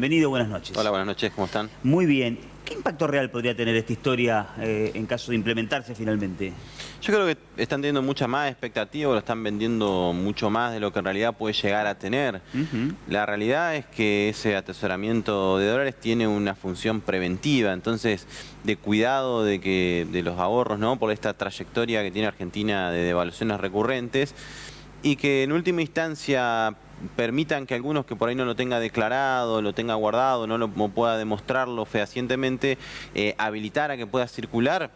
bienvenido, buenas noches. Hola, buenas noches, ¿cómo están? Muy bien. ¿Qué impacto real podría tener esta historia en caso de implementarse finalmente? Yo creo que están teniendo mucha más expectativa, lo están vendiendo mucho más de lo que en realidad puede llegar a tener. La realidad es que ese atesoramiento de dólares tiene una función preventiva, entonces de cuidado de los ahorros, ¿no? Por esta trayectoria que tiene Argentina de devaluaciones recurrentes y que en última instancia permitan que algunos que por ahí no lo tenga declarado, lo tenga guardado, no pueda demostrarlo fehacientemente, habilitar a que pueda circular.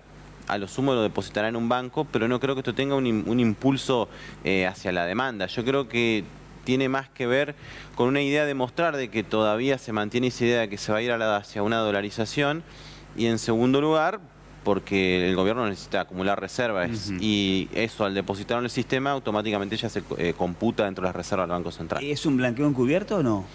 A lo sumo lo depositará en un banco, pero no creo que esto tenga un impulso hacia la demanda. Yo creo que tiene más que ver con una idea de mostrar de que todavía se mantiene esa idea de que se va a ir hacia una dolarización, y en segundo lugar, porque el gobierno necesita acumular reservas y eso al depositarlo en el sistema automáticamente ya se computa dentro de las reservas del Banco Central. ¿Es un blanqueo encubierto o no?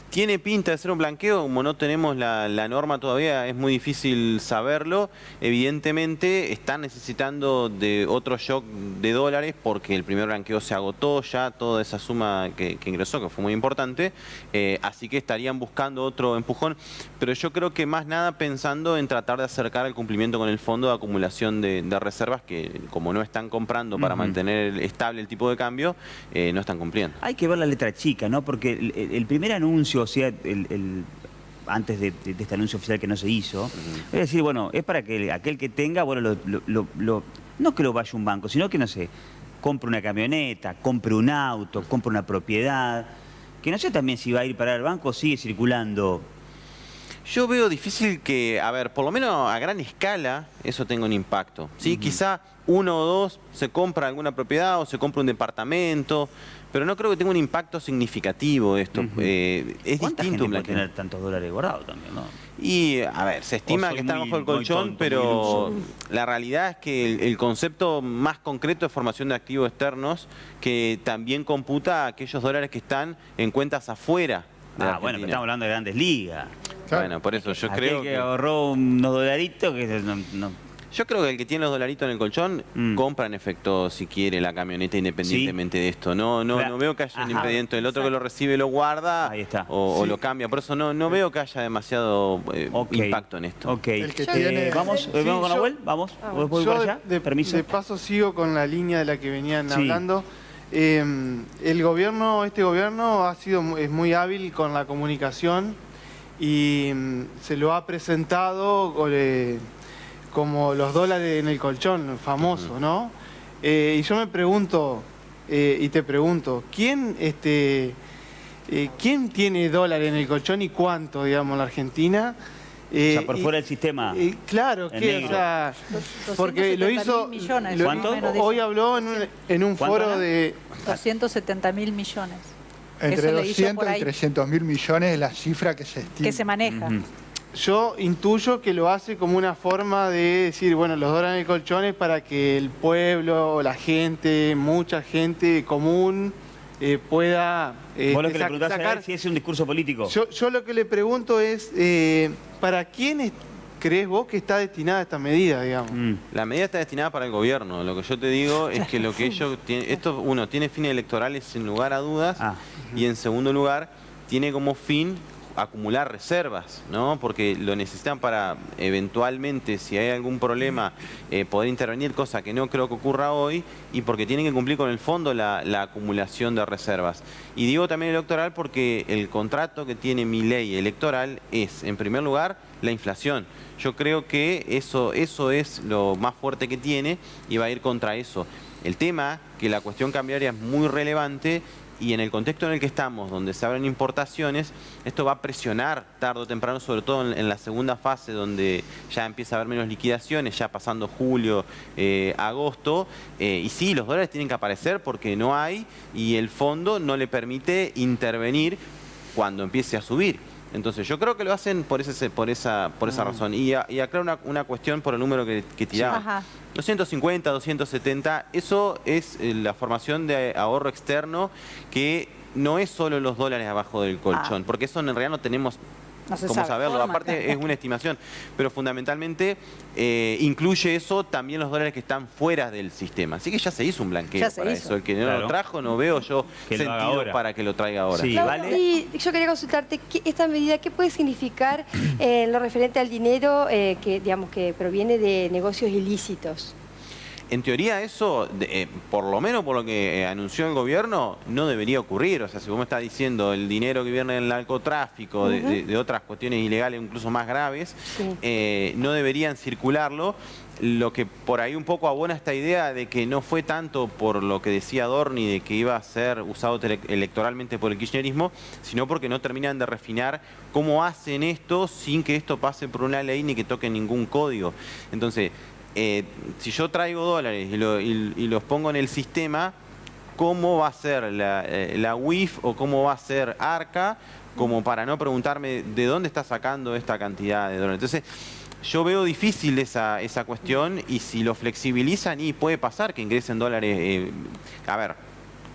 Tiene pinta de ser un blanqueo, como no tenemos la norma todavía, es muy difícil saberlo. Evidentemente están necesitando de otro shock de dólares porque el primer blanqueo se agotó ya, toda esa suma que ingresó, que fue muy importante, así que estarían buscando otro empujón, pero yo creo que más nada pensando en tratar de acercar el cumplimiento con el fondo de acumulación de reservas, que como no están comprando para mantener estable el tipo de cambio, no están cumpliendo. Hay que ver la letra chica, ¿no? Porque el primer anuncio, o sea, antes de este anuncio oficial que no se hizo, es decir, bueno, es para que aquel que tenga, bueno, no que lo vaya a un banco, sino que, no sé, compre una camioneta, compre un auto, compre una propiedad, que no sé también si va a ir para el banco o sigue circulando. Yo veo difícil que, a ver, por lo menos a gran escala, eso tenga un impacto. ¿Sí? Quizá uno o dos se compra alguna propiedad o se compra un departamento, pero no creo que tenga un impacto significativo esto. Es ¿Cuánta distinto gente puede un blanqueo. tener tantos dólares guardados también, no? Y, a ver, se estima que están bajo el colchón, pero la realidad es que el concepto más concreto es formación de activos externos, que también computa aquellos dólares que están en cuentas afuera de Ah, Argentina. bueno, pero estamos hablando de Grandes Ligas. Claro. Bueno, por eso yo creo que ahorró unos dolaritos que Yo creo que el que tiene los dolaritos en el colchón compra en efecto, si quiere, la camioneta independientemente de esto. No veo que haya un impedimento. El otro que lo recibe lo guarda o lo cambia. Por eso no veo que haya demasiado impacto en esto. Ok. ¿Vamos con Nahuel? ¿Vamos? ¿Voy por allá? Permiso. De paso sigo con la línea de la que venían hablando. Este gobierno es muy hábil con la comunicación y se lo ha presentado como los dólares en el colchón, famoso, ¿no? Y yo me pregunto, y te pregunto, ¿quién tiene dólares en el colchón y cuánto, digamos, en la Argentina? O sea, por fuera del sistema. Claro, que, o sea, porque lo hizo... millones, ¿Cuánto? Hoy habló en un foro de... 270.000 millones. Entre Eso leí yo 200 por y ahí. 300.000 millones es la cifra que se estima. Que se maneja. Yo intuyo que lo hace como una forma de decir, bueno, los dólares en el colchón es para que el pueblo, la gente, mucha gente común pueda Vos lo que le preguntás sacar... a él si es un discurso político. Yo lo que le pregunto es, ¿para quién crees vos que está destinada esta medida, digamos? La medida está destinada para el gobierno. Lo que yo te digo es que lo que ellos tienen... Esto, uno, tiene fines electorales sin lugar a dudas. Y en segundo lugar, tiene como fin acumular reservas, ¿no? Porque lo necesitan para eventualmente, si hay algún problema, poder intervenir, cosa que no creo que ocurra hoy, y porque tienen que cumplir con el fondo la acumulación de reservas. Y digo también electoral porque el contrato que tiene mi ley electoral es, en primer lugar, la inflación. Yo creo que eso es lo más fuerte que tiene y va a ir contra eso. El tema, que la cuestión cambiaria es muy relevante, y en el contexto en el que estamos, donde se abren importaciones, esto va a presionar tarde o temprano, sobre todo en la segunda fase, donde ya empieza a haber menos liquidaciones, ya pasando julio, agosto, y sí, los dólares tienen que aparecer porque no hay, y el fondo no le permite intervenir cuando empiece a subir. Entonces yo creo que lo hacen por esa razón. Y aclaro una cuestión por el número que tiraba. 250, 270, eso es la formación de ahorro externo, que no es solo los dólares abajo del colchón, porque eso en realidad no tenemos No se cómo sabe. saberlo. Forma. Aparte es una estimación, pero fundamentalmente incluye eso también los dólares que están fuera del sistema. Así que ya se hizo un blanqueo Ya se para hizo. eso. El que no Claro. lo trajo, no veo yo Que lo haga sentido ahora. para que lo traiga ahora. Sí, Claudio, ¿vale? y yo quería consultarte, ¿esta medida qué puede significar en lo referente al dinero que, digamos, que proviene de negocios ilícitos? En teoría eso, por lo menos por lo que anunció el gobierno, no debería ocurrir. O sea, si vos me estás diciendo el dinero que viene del narcotráfico, de otras cuestiones ilegales incluso más graves, no deberían circularlo. Lo que por ahí un poco abona esta idea de que no fue tanto por lo que decía Dorni de que iba a ser usado electoralmente por el kirchnerismo, sino porque no terminan de refinar cómo hacen esto sin que esto pase por una ley ni que toque ningún código. Entonces, si yo traigo dólares y los pongo en el sistema, ¿cómo va a ser la UIF o cómo va a ser ARCA? Como para no preguntarme de dónde está sacando esta cantidad de dólares. Entonces, yo veo difícil esa cuestión y si lo flexibilizan y puede pasar que ingresen dólares. A ver,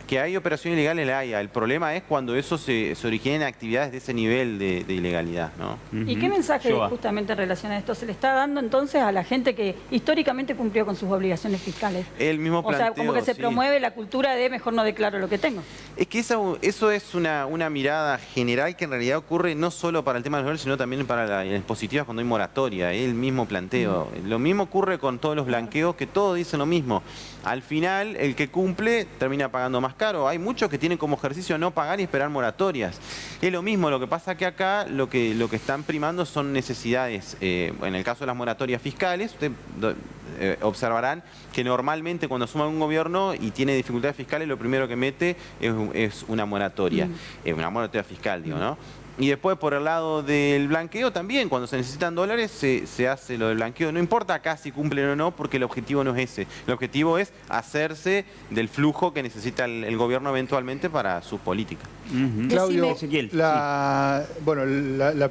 que hay operaciones ilegales, la haya. El problema es cuando eso se origina en actividades de ese nivel de ilegalidad, ¿no? ¿Y qué mensaje justamente en relación a esto se le está dando entonces a la gente que históricamente cumplió con sus obligaciones fiscales? El mismo planteo, o sea, como que se sí. promueve la cultura de mejor no declaro lo que tengo. Es que eso es una mirada general que en realidad ocurre no solo para el tema de los dólares, sino también para las positivas cuando hay moratoria. Es el mismo planteo. Lo mismo ocurre con todos los blanqueos, que todos dicen lo mismo. Al final, el que cumple termina pagando más caro. Hay muchos que tienen como ejercicio no pagar y esperar moratorias. Es lo mismo, lo que pasa que acá lo que están primando son necesidades. En el caso de las moratorias fiscales, ustedes observarán que normalmente cuando suma un gobierno y tiene dificultades fiscales, lo primero que mete es una moratoria. Una moratoria fiscal, digo, ¿no? Y después por el lado del blanqueo también, cuando se necesitan dólares se hace lo del blanqueo. No importa acá si cumplen o no, porque el objetivo no es ese. El objetivo es hacerse del flujo que necesita el gobierno eventualmente para sus políticas. Claudio, Ezequiel, bueno, el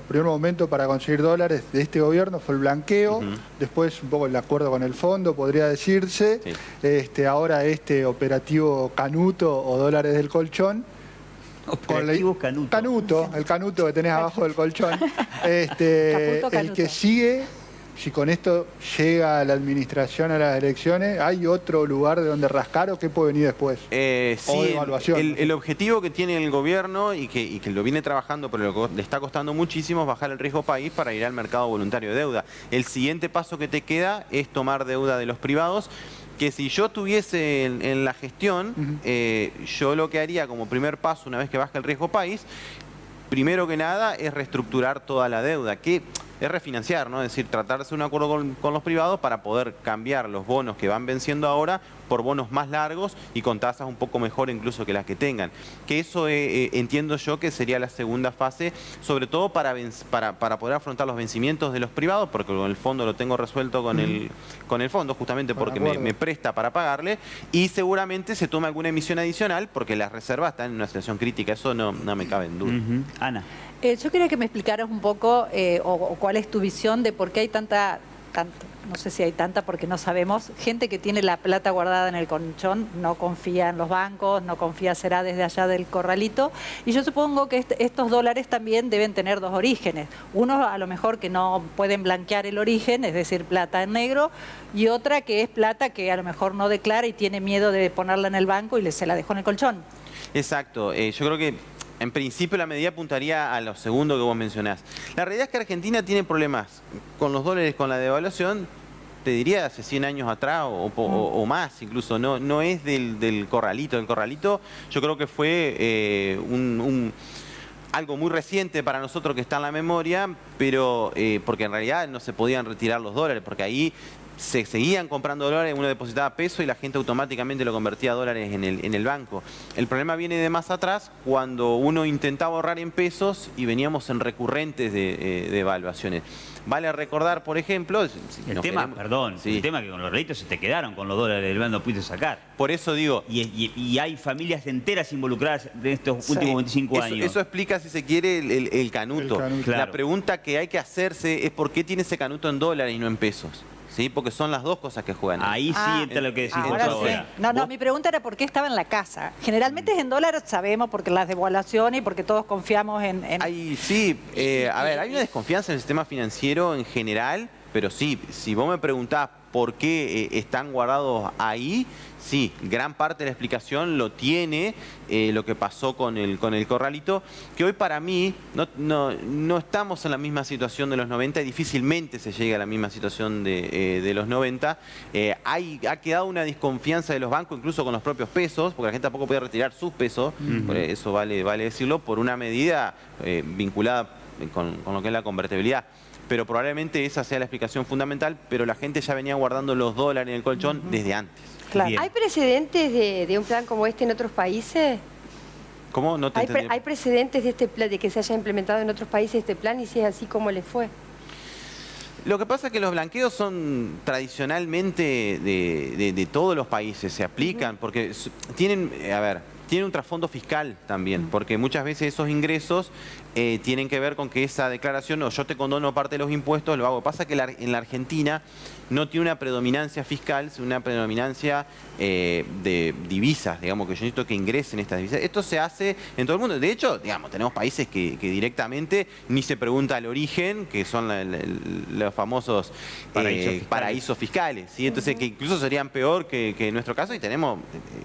primer momento para conseguir dólares de este gobierno fue el blanqueo, después un poco el acuerdo con el fondo, podría decirse, ahora este operativo Canuto o dólares del colchón. Operativo Canuto. Canuto, el canuto que tenés abajo del colchón. Caputo, El Canuto. que sigue, si con esto llega la administración a las elecciones, ¿hay otro lugar de donde rascar o qué puede venir después? Sí, evaluación. el objetivo que tiene el gobierno y que lo viene trabajando, pero lo que le está costando muchísimo es bajar el riesgo país para ir al mercado voluntario de deuda. El siguiente paso que te queda es tomar deuda de los privados, que si yo estuviese en la gestión, yo lo que haría como primer paso, una vez que baja el riesgo país, primero que nada es reestructurar toda la deuda, que es refinanciar, ¿no? Es decir, tratar de hacer un acuerdo con los privados para poder cambiar los bonos que van venciendo ahora por bonos más largos y con tasas un poco mejor incluso que las que tengan. Que eso entiendo yo que sería la segunda fase, sobre todo para poder afrontar los vencimientos de los privados, porque con el fondo lo tengo resuelto con el fondo, justamente porque me presta para pagarle, y seguramente se tome alguna emisión adicional porque las reservas están en una situación crítica, eso no me cabe en duda. Ana. Yo quería que me explicaras un poco o cuál es tu visión de por qué hay tanta, no sé si hay tanta porque no sabemos, gente que tiene la plata guardada en el colchón, no confía en los bancos, no confía será desde allá del corralito, y yo supongo que estos dólares también deben tener dos orígenes. Uno a lo mejor que no pueden blanquear el origen, es decir, plata en negro, y otra que es plata que a lo mejor no declara y tiene miedo de ponerla en el banco y se la dejó en el colchón. Exacto, yo creo que en principio la medida apuntaría a lo segundo que vos mencionás. La realidad es que Argentina tiene problemas con los dólares, con la devaluación, te diría hace 100 años atrás o más incluso, no es del corralito. El corralito yo creo que fue algo muy reciente para nosotros que está en la memoria, pero porque en realidad no se podían retirar los dólares, porque ahí se seguían comprando dólares, uno depositaba peso y la gente automáticamente lo convertía a dólares en el banco. El problema viene de más atrás, cuando uno intentaba ahorrar en pesos y veníamos en recurrentes de devaluaciones. Vale recordar, por ejemplo... El tema que con los réditos se te quedaron con los dólares del banco, no pudiste sacar. Por eso digo... Y hay familias enteras involucradas de estos últimos 25 años. Eso explica, si se quiere, el canuto. El canuto. La Claro. pregunta que hay que hacerse es por qué tiene ese canuto en dólares y no en pesos. ¿sí? Porque son las dos cosas que juegan. Ahí sí entra lo que decís vos ahora ahora. sí. No, mi pregunta era por qué estaba en la casa. Generalmente es en dólares, sabemos, porque las devaluaciones y porque todos confiamos en... Sí, a ver, hay una desconfianza en el sistema financiero en general, pero sí, si vos me preguntás por qué están guardados ahí, sí, gran parte de la explicación lo tiene lo que pasó con el corralito, que hoy para mí no estamos en la misma situación de los 90 y difícilmente se llega a la misma situación de los 90. Ha quedado una desconfianza de los bancos, incluso con los propios pesos, porque la gente tampoco puede retirar sus pesos, eso vale decirlo, por una medida vinculada con lo que es la convertibilidad. Pero probablemente esa sea la explicación fundamental, pero la gente ya venía guardando los dólares en el colchón desde antes. Claro. ¿Hay precedentes de un plan como este en otros países? ¿Cómo? No te entendí. ¿Hay precedentes de este plan, de que se haya implementado en otros países este plan, y si es así, cómo les fue? Lo que pasa es que los blanqueos son tradicionalmente de todos los países, se aplican, porque tienen, tienen un trasfondo fiscal también, porque muchas veces esos ingresos tienen que ver con que esa declaración, o yo te condono parte de los impuestos, lo hago. Pasa que en la Argentina no tiene una predominancia fiscal, sino una predominancia de divisas, digamos, que yo necesito que ingresen estas divisas. Esto se hace en todo el mundo. De hecho, digamos, tenemos países que directamente ni se pregunta el origen, que son los famosos paraísos fiscales, ¿sí? Entonces, que incluso serían peor que en nuestro caso, y tenemos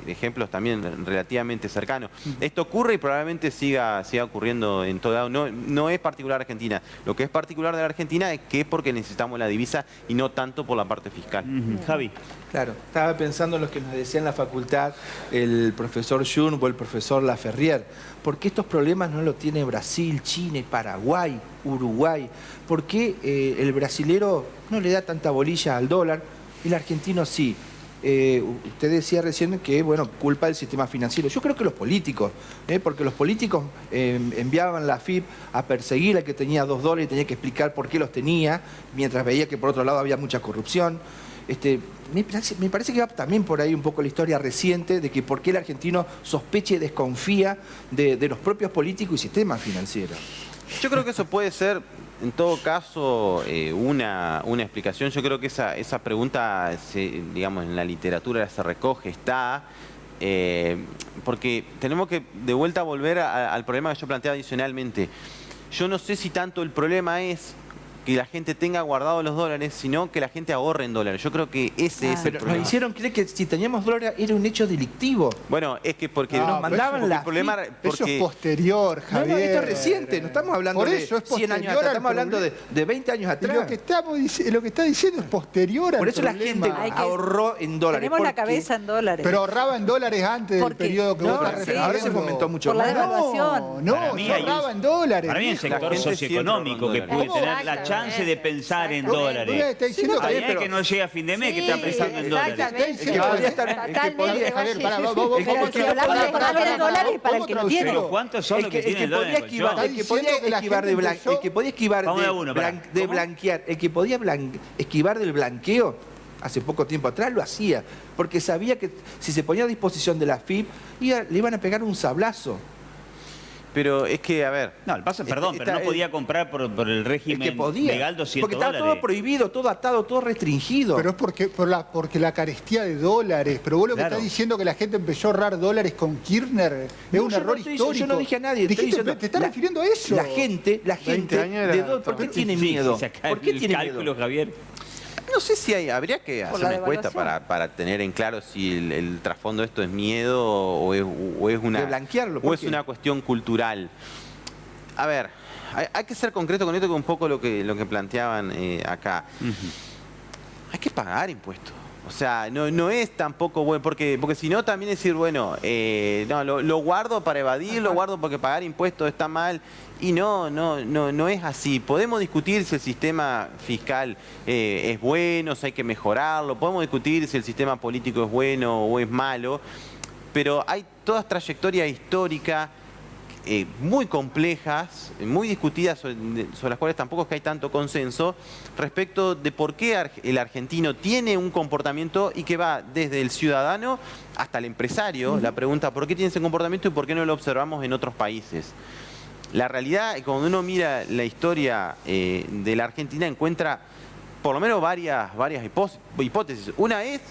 ejemplos también relativamente cercanos. Esto ocurre y probablemente siga ocurriendo en todo lado. No es particular de Argentina. Lo que es particular de la Argentina es que es porque necesitamos la divisa y no tanto por la parte fiscal. Javi. Claro, estaba pensando en lo que nos decía en la facultad el profesor Jun o el profesor Laferrier. ¿Por qué estos problemas no los tiene Brasil, Chile, Paraguay, Uruguay? ¿Por qué el brasilero no le da tanta bolilla al dólar y el argentino sí? Usted decía recién que, bueno, culpa del sistema financiero. Yo creo que los políticos, porque los políticos enviaban la AFIP a perseguir al que tenía $2 y tenía que explicar por qué los tenía, mientras veía que por otro lado había mucha corrupción. Me parece que va también por ahí un poco la historia reciente de que por qué el argentino sospecha y desconfía de los propios políticos y sistema financiero. Yo creo que eso puede ser, en todo caso, una explicación. Yo creo que esa pregunta, digamos, en la literatura se recoge, está, porque tenemos que de vuelta volver al problema que yo planteaba adicionalmente. Yo no sé si tanto el problema es que la gente tenga guardados los dólares, sino que la gente ahorre en dólares. Yo creo que ese es el pero problema. nos hicieron creer que si teníamos dólares era un hecho delictivo. Bueno, es que porque nos mandaban la problema, Eso es posterior, Javier. No, esto es reciente, no estamos hablando Por eso de es 100 años atrás, estamos hablando de 20 años atrás. Y lo que está diciendo es posterior al Por eso la gente ahorró en dólares. Tenemos la cabeza en dólares. Pero ahorraba en dólares antes del periodo que vos estás refiriendo. Ahora se fomentó mucho por más. la devaluación. No, ahorraba en dólares. Para mí el sector socioeconómico que puede tener la chance de pensar en dólares. Está diciendo Hay que no llega a fin de mes, que está pensando en dólares. Exactamente. El que podría estar... Pero si hablamos de pagar en dólares para el que lo tiene. Pero ¿cuántos son los que tienen dólares en el colchón? El que podía esquivar del blanqueo hace poco tiempo atrás lo hacía, porque sabía que si se ponía a disposición de la AFIP le iban a pegar un sablazo. Pero es que, a ver... No, el paso, perdón, pero no podía comprar por el régimen legal 200 porque estaba todo prohibido, todo atado, todo restringido. Pero es porque la carestía de dólares. Pero vos lo que estás diciendo que la gente empezó a ahorrar dólares con Kirchner es un error histórico. Yo no dije a nadie. Te estás refiriendo a eso. La gente ¿por qué tiene miedo? ¿Por qué tiene miedo, Javier? No sé si habría que hacer una encuesta para tener en claro si el trasfondo de esto es miedo o es una, de blanquearlo, o es una cuestión cultural. A ver, hay que ser concreto con esto, que un poco lo que planteaban acá. Hay que pagar impuestos. O sea, no es tampoco bueno, porque si no también decir, bueno, no, lo guardo para evadir, lo guardo porque pagar impuestos está mal. Y no es así. Podemos discutir si el sistema fiscal es bueno, si hay que mejorarlo, podemos discutir si el sistema político es bueno o es malo, pero hay todas trayectorias históricas muy complejas, muy discutidas, sobre las cuales tampoco es que hay tanto consenso, respecto de por qué el argentino tiene un comportamiento y que va desde el ciudadano hasta el empresario. La pregunta, ¿por qué tiene ese comportamiento y por qué no lo observamos en otros países? La realidad, cuando uno mira la historia de la Argentina, encuentra por lo menos varias hipótesis. Una es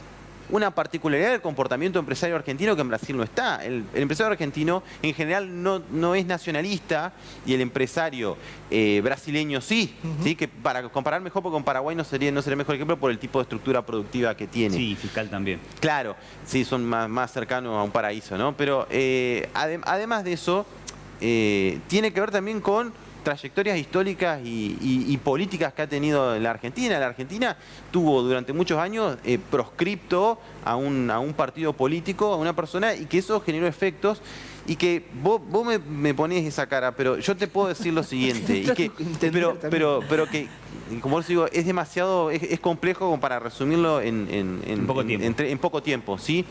una particularidad del comportamiento empresario argentino que en Brasil no está. El empresario argentino en general no es nacionalista y el empresario brasileño sí, ¿sí? Que para comparar mejor, porque con Paraguay no sería mejor ejemplo por el tipo de estructura productiva que tiene. Sí, fiscal también. Claro, sí, son más cercanos a un paraíso, ¿no? Pero además de eso, tiene que ver también con trayectorias históricas y políticas que ha tenido la Argentina. La Argentina tuvo durante muchos años proscripto a un partido político, a una persona, y que eso generó efectos. Y que vos me ponés esa cara, pero yo te puedo decir lo siguiente, pero que, como os digo, es demasiado, es complejo como para resumirlo en poco tiempo, ¿sí?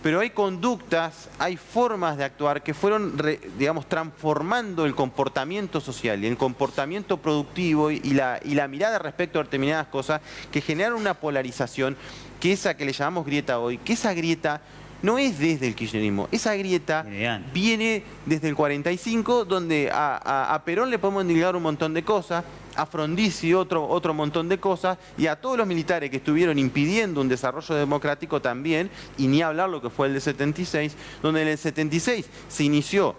Pero hay conductas, hay formas de actuar que fueron, digamos, transformando el comportamiento social y el comportamiento productivo y la mirada respecto a determinadas cosas que generaron una polarización, que esa que le llamamos grieta hoy, que esa grieta no es desde el kirchnerismo, esa grieta viene desde el 45, donde a Perón le podemos endilgar un montón de cosas, a Frondizi otro montón de cosas, y a todos los militares que estuvieron impidiendo un desarrollo democrático también, y ni hablar lo que fue el de 76, donde en el 76 se inició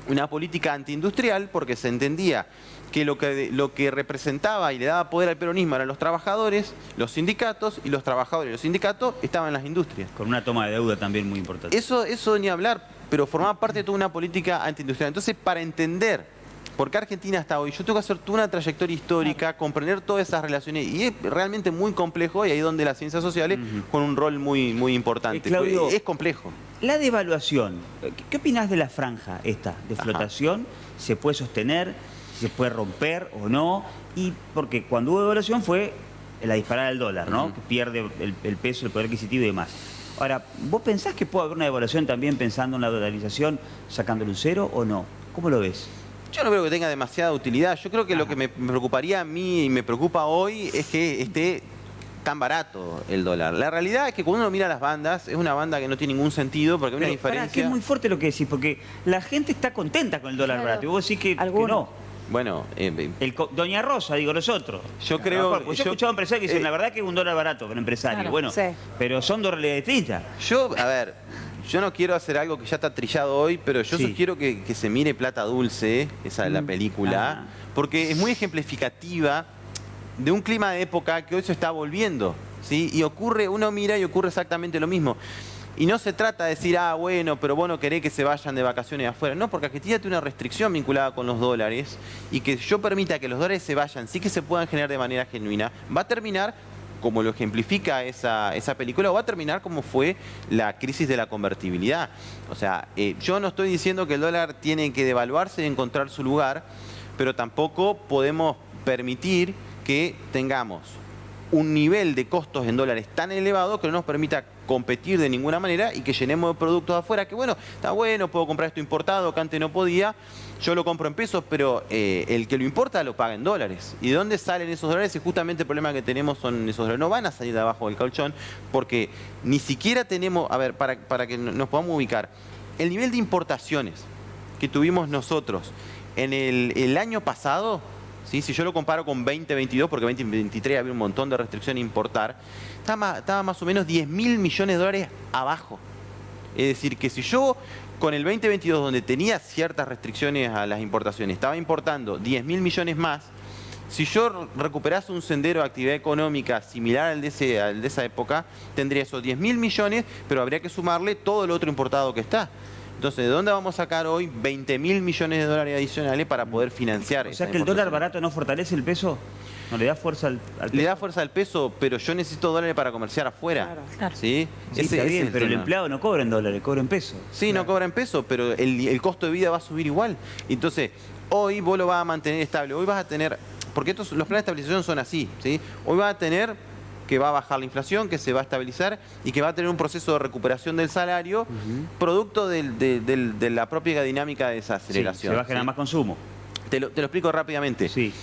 una política antiindustrial porque se entendía que lo que representaba y le daba poder al peronismo eran los trabajadores, los sindicatos, y los trabajadores y los sindicatos estaban en las industrias. Con una toma de deuda también muy importante. Eso ni hablar, pero formaba parte de toda una política antiindustrial. Entonces, para entender por qué Argentina está hoy, yo tengo que hacer toda una trayectoria histórica, comprender todas esas relaciones, y es realmente muy complejo, y ahí es donde las ciencias sociales juegan un rol muy importante. Claudio, es complejo. La devaluación, ¿qué opinás de la franja esta de flotación? ¿Se puede sostener? ¿Se puede romper o no? Y porque cuando hubo devaluación fue la disparada del dólar, ¿no? Que pierde el peso, el poder adquisitivo y demás. Ahora, ¿vos pensás que puede haber una devaluación también pensando en la dolarización, sacándole un cero o no? ¿Cómo lo ves? Yo no creo que tenga demasiada utilidad. Yo creo que lo que me preocuparía a mí y me preocupa hoy es que esté tan barato el dólar. La realidad es que cuando uno mira las bandas, es una banda que no tiene ningún sentido porque hay una diferencia. Que es muy fuerte lo que decís, porque la gente está contenta con el dólar barato. Y vos decís que no. Bueno, Doña Rosa, digo, nosotros. Yo creo. Yo he escuchado empresarios que dicen, la verdad que es un dólar barato para empresarios. Claro, bueno, pero son dos realidades distintas. Yo no quiero hacer algo que ya está trillado hoy, pero yo sugiero que se mire Plata Dulce, esa de la película, porque es muy ejemplificativa de un clima de época que hoy se está volviendo, ¿sí? Y uno mira y ocurre exactamente lo mismo. Y no se trata de decir, bueno, pero vos no querés que se vayan de vacaciones afuera. No, porque Argentina tiene una restricción vinculada con los dólares, y que yo permita que los dólares se vayan, sí que se puedan generar de manera genuina, va a terminar como lo ejemplifica esa película, o va a terminar como fue la crisis de la convertibilidad. O sea, yo no estoy diciendo que el dólar tiene que devaluarse y encontrar su lugar, pero tampoco podemos permitir que tengamos un nivel de costos en dólares tan elevado que no nos permita competir de ninguna manera y que llenemos de productos afuera, que bueno, está bueno, puedo comprar esto importado que antes no podía, yo lo compro en pesos, pero el que lo importa lo paga en dólares. ¿Y de dónde salen esos dólares? Y justamente el problema que tenemos son esos dólares. No van a salir de abajo del colchón porque ni siquiera tenemos, a ver, para que nos podamos ubicar, el nivel de importaciones que tuvimos nosotros en el año pasado, ¿sí? Si yo lo comparo con 2022, porque 2023 había un montón de restricciones a importar, estaba más o menos 10.000 millones de dólares abajo. Es decir, que si yo con el 2022, donde tenía ciertas restricciones a las importaciones, estaba importando 10.000 millones más, si yo recuperase un sendero de actividad económica similar al de esa época, tendría esos 10.000 millones, pero habría que sumarle todo el otro importado que está. Entonces, ¿de dónde vamos a sacar hoy 20.000 millones de dólares adicionales para poder financiar? O sea, que el dólar barato no fortalece el peso, no le da fuerza al peso. Le da fuerza al peso, pero yo necesito dólares para comerciar afuera. Claro. ¿Sí? Sí, está bien, pero el empleado no cobra en dólares, cobra en pesos. Sí, no cobra en pesos, pero el costo de vida va a subir igual. Entonces, hoy vos lo vas a mantener estable. Hoy vas a tener, porque los planes de estabilización son así, ¿sí? Hoy vas a tener que va a bajar la inflación, que se va a estabilizar y que va a tener un proceso de recuperación del salario producto de la propia dinámica de esa aceleración. Se va a generar más consumo. Te lo explico rápidamente. Sí.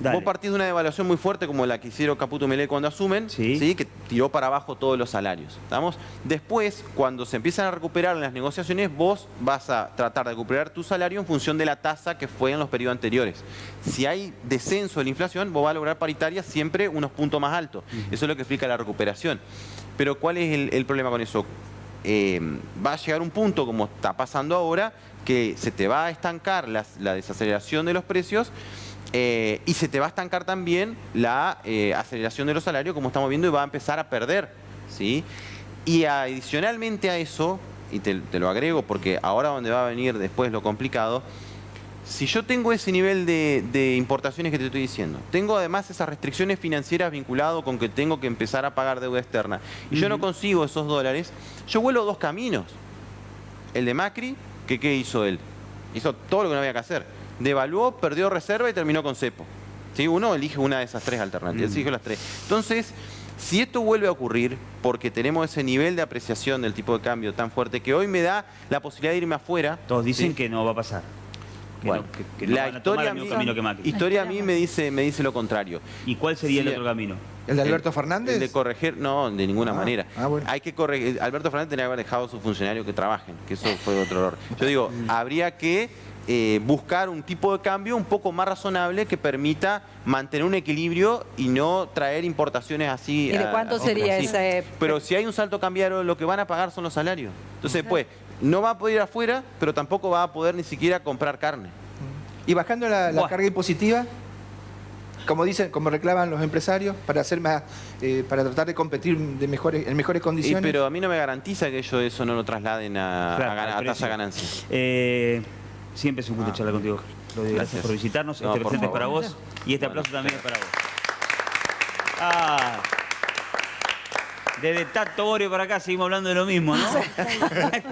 Vos partís de una devaluación muy fuerte como la que hicieron Caputo y Milei cuando asumen, ¿sí? Que tiró para abajo todos los salarios. ¿Estamos? Después, cuando se empiezan a recuperar en las negociaciones, vos vas a tratar de recuperar tu salario en función de la tasa que fue en los periodos anteriores. Si hay descenso de la inflación, vos vas a lograr paritaria siempre unos puntos más altos. Eso es lo que explica la recuperación. Pero ¿cuál es el problema con eso? Va a llegar un punto, como está pasando ahora, que se te va a estancar la desaceleración de los precios y se te va a estancar también la aceleración de los salarios, como estamos viendo, y va a empezar a perder, ¿sí? Y adicionalmente a eso, y te lo agrego porque ahora donde va a venir después lo complicado, si yo tengo ese nivel de importaciones que te estoy diciendo, tengo además esas restricciones financieras vinculadas con que tengo que empezar a pagar deuda externa, y yo no consigo esos dólares, yo vuelo dos caminos. El de Macri, que ¿qué hizo él? Hizo todo lo que no había que hacer. Devaluó, perdió reserva y terminó con cepo. ¿Sí? Uno elige una de esas tres alternativas, eligió las tres. Entonces, si esto vuelve a ocurrir, porque tenemos ese nivel de apreciación del tipo de cambio tan fuerte que hoy me da la posibilidad de irme afuera. Todos dicen ¿sí? que no va a pasar. Bueno, que no la van a tomar el mismo camino que Macri. historia a mí me dice lo contrario. ¿Y cuál sería el otro camino? ¿El de Alberto Fernández? El de corregir, no, de ninguna manera. Bueno. Hay que corregir. Alberto Fernández tenía que haber dejado a sus funcionarios que trabajen, que eso fue otro error. Yo digo, habría que buscar un tipo de cambio un poco más razonable que permita mantener un equilibrio y no traer importaciones así. ¿Y de cuánto sería ese? Pero si hay un salto cambiario, lo que van a pagar son los salarios. Entonces, pues, no va a poder ir afuera, pero tampoco va a poder ni siquiera comprar carne. Y bajando la carga impositiva, como dicen, como reclaman los empresarios, para hacer más, para tratar de competir en mejores condiciones. Pero a mí no me garantiza que ellos eso no lo trasladen a tasa de ganancia. Siempre es un gusto charlar contigo. Gracias por visitarnos. No, este por presente es para favor. vos y este aplauso también es para vos. Desde Tato Borio para acá seguimos hablando de lo mismo, ¿no?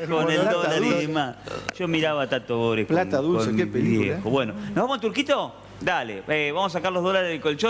Con el dólar y demás. Yo miraba a Tato Borio. Plata dulce, qué película. Bueno, ¿nos vamos a Turquito? Dale, vamos a sacar los dólares del colchón.